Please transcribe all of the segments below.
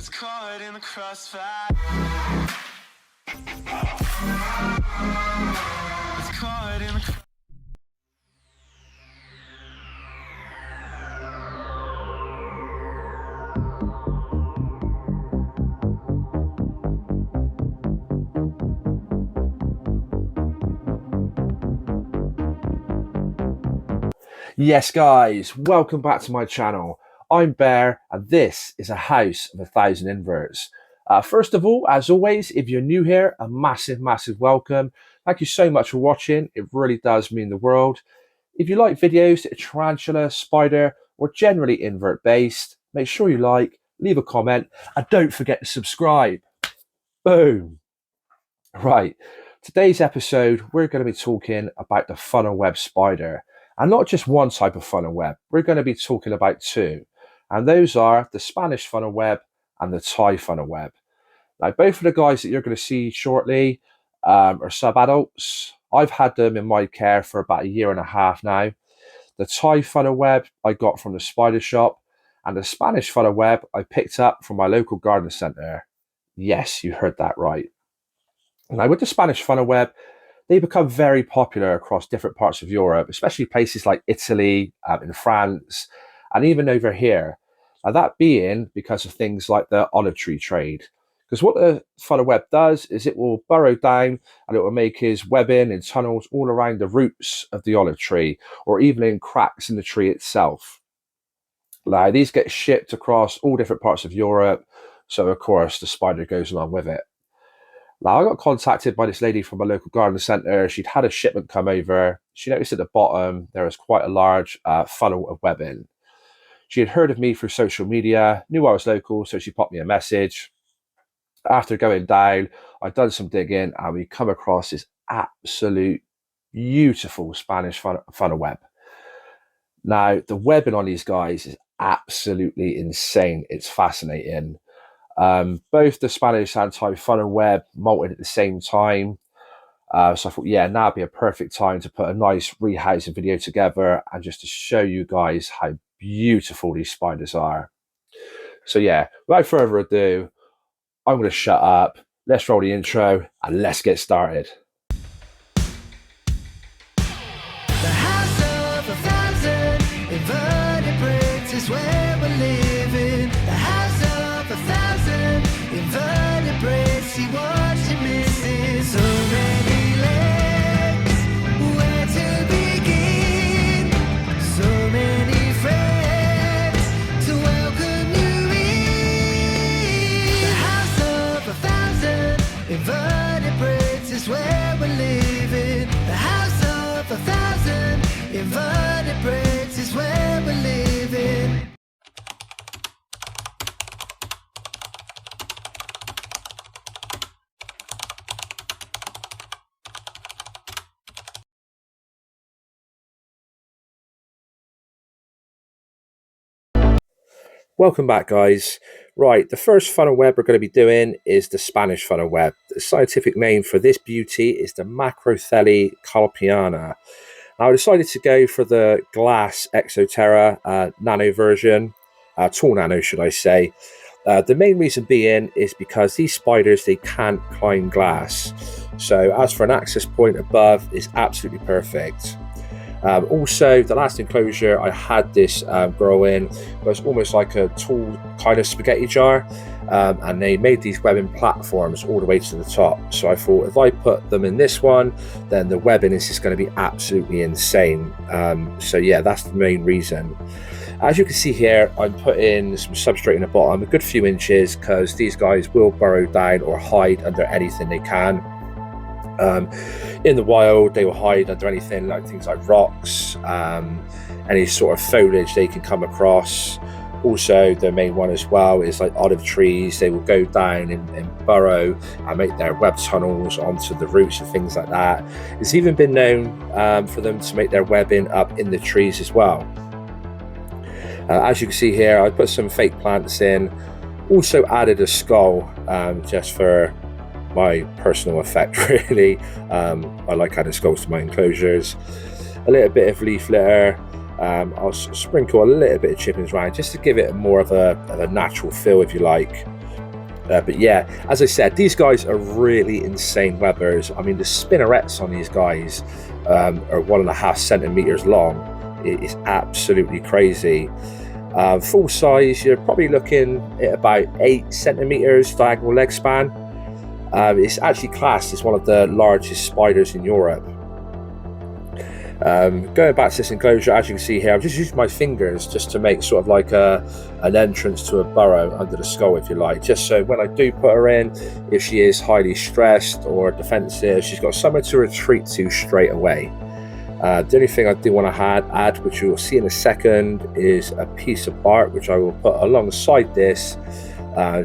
It's caught in the crossfire. It's caught in the Yes guys, welcome back to my channel. I'm Bear and this is a house of 1,000 inverts. First of all, as always, if you're new here, a massive welcome. Thank you so much for watching. It really does mean the world. If you like videos that are tarantula, spider or generally invert based, make sure you like, leave a comment and don't forget to subscribe. Boom. Right, today's episode we're going to be talking about the funnel web spider. And not just one type of funnel web, we're going to be talking about two. And those are the Spanish funnel web and the Thai funnel web. Now, both of the guys that you're going to see shortly are sub-adults. I've had them in my care for about 1.5 years now. The Thai funnel web I got from the spider shop, and the Spanish funnel web I picked up from my local garden centre. Yes, you heard that right. Now, with the Spanish funnel web, they become very popular across different parts of Europe, especially places like Italy, in France, and even over here. Now, that being because of things like the olive tree trade. Because what the funnel web does is it will burrow down and it will make his webbing in tunnels all around the roots of the olive tree, or even in cracks in the tree itself. Now, these get shipped across all different parts of Europe, so of course the spider goes along with it. Now, I got contacted by this lady from a local garden centre. She'd had a shipment come over. She noticed at the bottom there was quite a large funnel of webbing. She had heard of me through social media, knew I was local, so she popped me a message. After going down, I'd done some digging and we come across this absolute beautiful Spanish funnel web. Now, the webbing on these guys is absolutely insane. It's fascinating. Both the Spanish and Thai funnel web molted at the same time. So I thought, yeah, now would be a perfect time to put a nice rehousing video together and just to show you guys how beautiful these spiders are. So yeah, without further ado, I'm going to shut up. Let's roll the intro and let's get started. The house of 1,000 inverted bricks is where we're living. The house of 1,000 inverted bricks. See what you're missing. So many legs, where to begin? So many friends to welcome you in. The house of 1,000 inverted bricks is where we're living. The house of 1,000 inverted bricks is where we're living. Welcome back, guys. Right, the first funnel web we're going to be doing is the Spanish funnel web. The scientific name for this beauty is the Macrothele carpiana. Now, I decided to go for the glass Exoterra nano version, tall nano should I say. The main reason being is because these spiders, they can't climb glass. So as for an access point above, is absolutely perfect. Also, the last enclosure I had this grow in was almost like a tall kind of spaghetti jar, and they made these webbing platforms all the way to the top. So I thought if I put them in this one, then the webbing is just going to be absolutely insane. So yeah, that's the main reason. As you can see here, I'm putting some substrate in the bottom, a good few inches, because these guys will burrow down or hide under anything they can. In the wild, they will hide under anything like things like rocks, any sort of foliage they can come across. Also, the main one as well is like olive trees. They will go down and burrow and make their web tunnels onto the roots and things like that. It's even been known for them to make their webbing up in the trees as well. As you can see here, I put some fake plants in. Also added a skull just for my personal effect, really. I like adding skulls to my enclosures. A little bit of leaf litter. I'll sprinkle a little bit of chippings around just to give it more of a natural feel, if you like. But yeah, as I said, these guys are really insane webbers. I mean, the spinnerets on these guys are 1.5 centimeters long. It is absolutely crazy. Full size, you're probably looking at about 8 centimeters diagonal leg span. It's actually classed as one of the largest spiders in Europe. Going back to this enclosure, as you can see here, I've just used my fingers just to make sort of like an entrance to a burrow under the skull, if you like, just so when I do put her in, if she is highly stressed or defensive, she's got somewhere to retreat to straight away. The only thing I do want to add, which you will see in a second, is a piece of bark which I will put alongside this,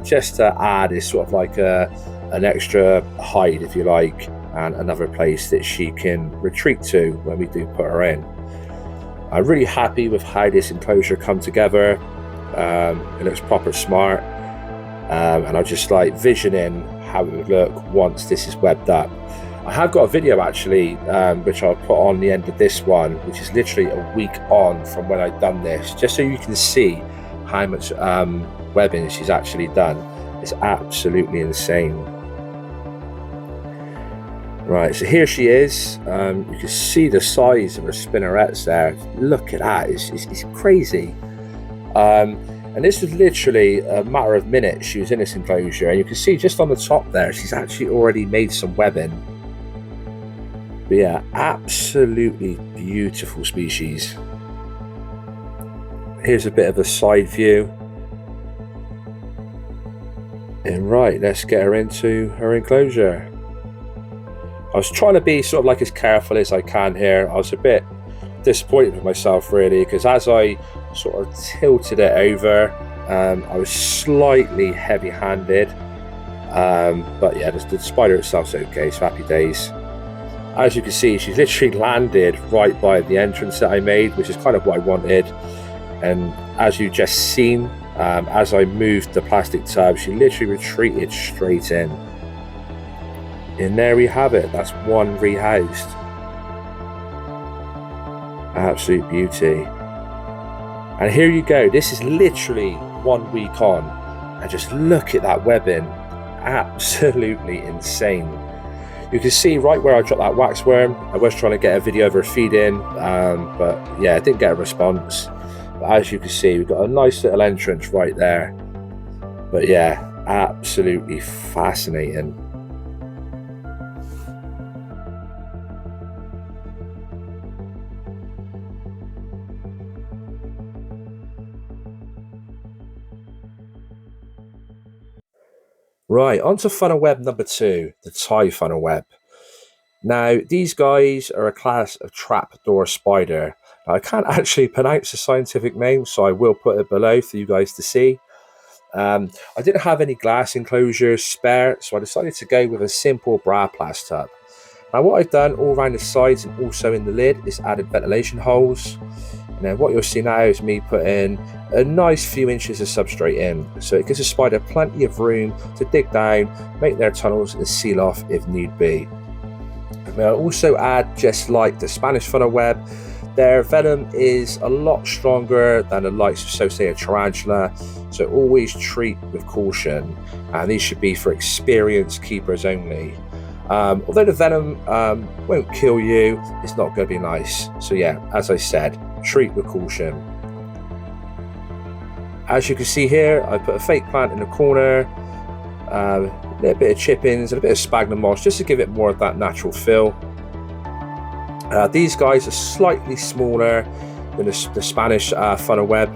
just to add is sort of like an extra hide, if you like, and another place that she can retreat to when we do put her in. I'm really happy with how this enclosure come together. It looks proper smart, and I'm just like visioning how it would look once this is webbed up. I have got a video actually, which I'll put on the end of this one, which is literally a week on from when I've done this, just so you can see how much webbing she's actually done. It's absolutely insane. Right, so here she is. You can see the size of her spinnerets there. Look at that, it's crazy. And this was literally a matter of minutes she was in this enclosure, and you can see just on the top there, she's actually already made some webbing. But yeah, absolutely beautiful species. Here's a bit of a side view. And right, let's get her into her enclosure. I was trying to be sort of like as careful as I can here. I was a bit disappointed with myself really, because as I sort of tilted it over, I was slightly heavy-handed. But yeah, the spider itself's okay, so happy days. As you can see, she's literally landed right by the entrance that I made, which is kind of what I wanted. And as you just seen, as I moved the plastic tub, she literally retreated straight in. And there we have it. That's one rehoused. Absolute beauty. And here you go. This is literally 1 week on. And just look at that webbing. Absolutely insane. You can see right where I dropped that waxworm. I was trying to get a video of her feeding, but yeah, I didn't get a response. But as you can see, we've got a nice little entrance right there. But yeah, absolutely fascinating. Right, on to funnel web number 2, the tie funnel web. Now, these guys are a class of trapdoor spider. Now, I can't actually pronounce the scientific name, so I will put it below for you guys to see. I didn't have any glass enclosures spare, so I decided to go with a simple Braplast tub. Now, what I've done all around the sides and also in the lid is added ventilation holes. And then what you'll see now is me putting a nice few inches of substrate in, so it gives the spider plenty of room to dig down, make their tunnels and seal off if need be. And I'll also add, just like the Spanish funnel web, their venom is a lot stronger than the likes of, so say, a tarantula, so always treat with caution, and these should be for experienced keepers only. Although the venom won't kill you, it's not going to be nice. So yeah, as I said, treat with caution. As you can see here, I put a fake plant in the corner, a little bit of chippings and a bit of sphagnum moss just to give it more of that natural feel. These guys are slightly smaller than the Spanish funnel web.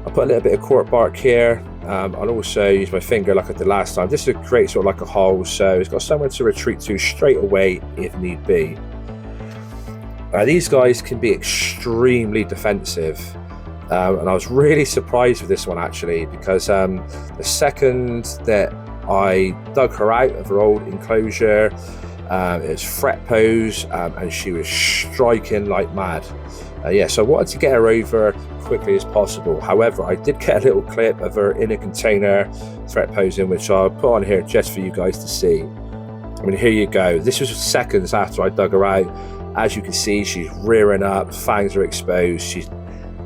I'll put a little bit of cork bark here. I'll also use my finger like I did last time, just to create sort of like a hole, so it's got somewhere to retreat to straight away if need be. These guys can be extremely defensive, and I was really surprised with this one actually, because the second that I dug her out of her old enclosure, it was fret pose, and she was striking like mad. Yeah, so I wanted to get her over quickly as possible. However, I did get a little clip of her in a container threat posing, which I'll put on here just for you guys to see. I mean, here you go. This was seconds after I dug her out. As you can see, she's rearing up, fangs are exposed, she's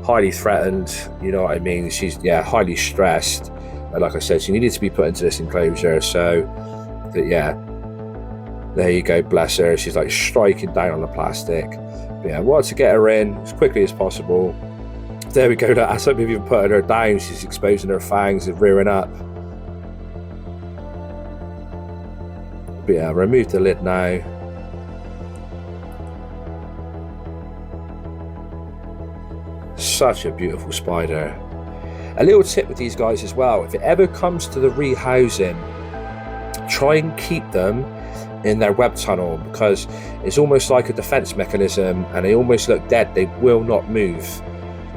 highly threatened, you know what I mean? She's, yeah, highly stressed. like I said, she needed to be put into this enclosure. So that, yeah, there you go, bless her. She's like striking down on the plastic. But yeah, I wanted to get her in as quickly as possible. There we go. As I'm even putting her down, she's exposing her fangs and rearing up. But yeah, remove the lid now. Such a beautiful spider. A little tip with these guys as well, if it ever comes to the rehousing, try and keep them in their web tunnel, because it's almost like a defense mechanism and they almost look dead. They will not move.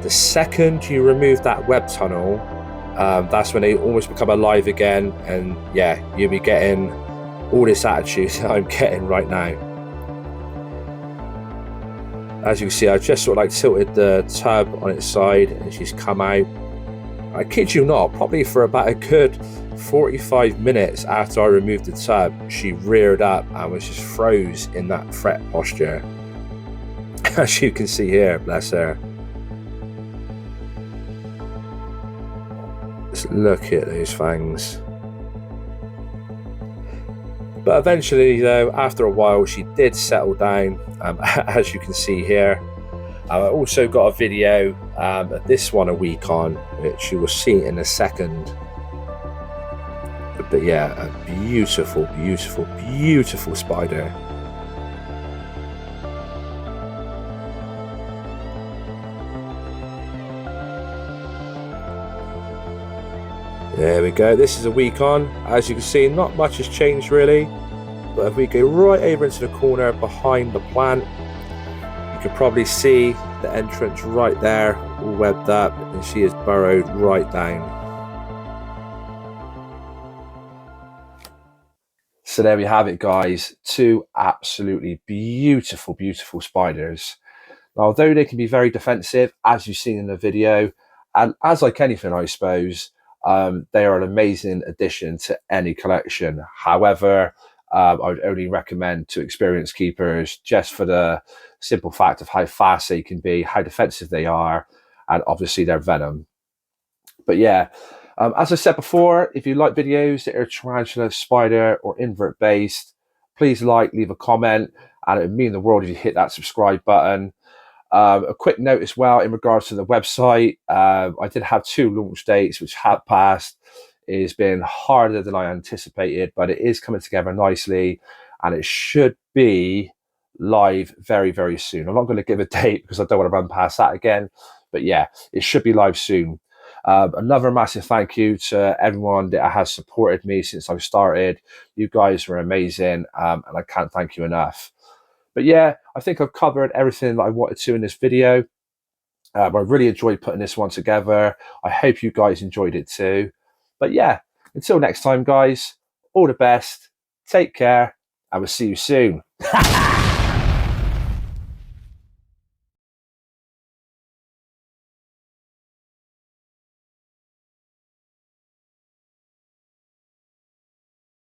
The second you remove that web tunnel, that's when they almost become alive again, and yeah, you'll be getting all this attitude that I'm getting right now. As you can see, I just sort of like tilted the tub on its side and she's come out. I kid you not, probably for about a good 45 minutes after I removed the tub, she reared up and was just froze in that fret posture. As you can see here, bless her. Just look at those fangs. But eventually though, after a while, she did settle down, as you can see here. I also got a video of this one a week on, which you will see in a second. But yeah, a beautiful, beautiful, beautiful spider. There we go, this is a week on. As you can see, not much has changed really. But if we go right over into the corner behind the plant, you can probably see the entrance right there, all webbed up, and she is burrowed right down. So there we have it, guys. Two absolutely beautiful, beautiful spiders. Now, although they can be very defensive, as you've seen in the video, and as like anything, I suppose, they are an amazing addition to any collection. However, I would only recommend to experienced keepers, just for the simple fact of how fast they can be, how defensive they are, and obviously their venom. But yeah, as I said before, if you like videos that are tarantula, spider, or invert based, please leave a comment, and it would mean the world if you hit that subscribe button. A quick note as well in regards to the website. I did have 2 launch dates which have passed. It has been harder than I anticipated, but it is coming together nicely and it should be live very, very soon. I'm not going to give a date because I don't want to run past that again, but yeah, it should be live soon. Another massive thank you to everyone that has supported me since I've started. You guys are amazing, and I can't thank you enough. But yeah, I think I've covered everything that I wanted to in this video. I really enjoyed putting this one together. I hope you guys enjoyed it too. But yeah, until next time, guys, all the best, take care, and we'll see you soon.